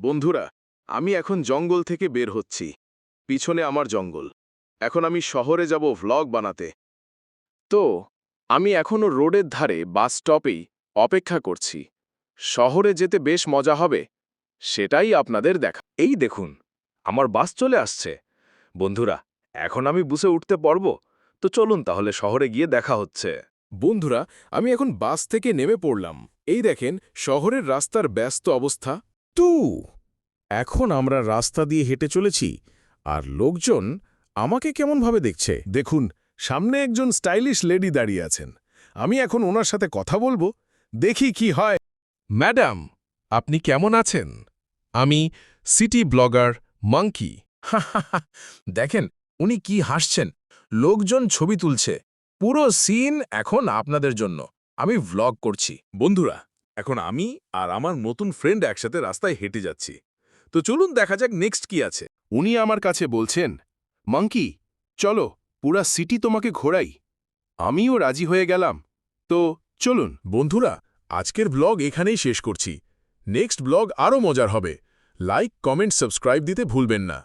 বন্ধুরা, আমি এখন জঙ্গল থেকে বের হচ্ছি। পিছনে আমার জঙ্গল। এখন আমি শহরে যাব ভ্লগ বানাতে। তো আমি এখনো রোডের ধারে বাস স্টপেই অপেক্ষা করছি। শহরে যেতে বেশ মজা হবে, সেটাই আপনাদের দেখা। এই দেখুন, আমার বাস চলে আসছে। বন্ধুরা, এখন আমি বুসে উঠতে পারব? তো চলুন তাহলে শহরে গিয়ে দেখা হচ্ছে। বন্ধুরা, আমি এখন বাস থেকে নেমে পড়লাম। এই দেখেন শহরের রাস্তার ব্যস্ত অবস্থা। এখন আমরা রাস্তা দিয়ে হেঁটে চলেছি, আর লোকজন আমাকে কেমনভাবে দেখছে। দেখুন, সামনে একজন স্টাইলিশ লেডি দাঁড়িয়ে আছেন। আমি এখন ওনার সাথে কথা বলবো, দেখি কি হয়। ম্যাডাম, আপনি কেমন আছেন? আমি সিটি ব্লগার মাঙ্কি। দেখেন, উনি কি হাসছেন। লোকজন ছবি তুলছে। পুরো সিন এখন আপনাদের জন্য। আমি ভ্লগ করছি। বন্ধুরা, এখন আমি আর আমার নতুন ফ্রেন্ড একসাথে রাস্তায় হেঁটে যাচ্ছি। তো চলুন দেখা যাক নেক্সট কি আছে। উনি আমার কাছে বলছেন, মাঙ্কি, চলো পুরা সিটি তোমাকে ঘোরাই। আমিও রাজি হয়ে গেলাম। তো চলুন। বন্ধুরা, আজকের ব্লগ এখানেই শেষ করছি। নেক্সট ব্লগ আরও মজার হবে। লাইক, কমেন্ট, সাবস্ক্রাইব দিতে ভুলবেন না।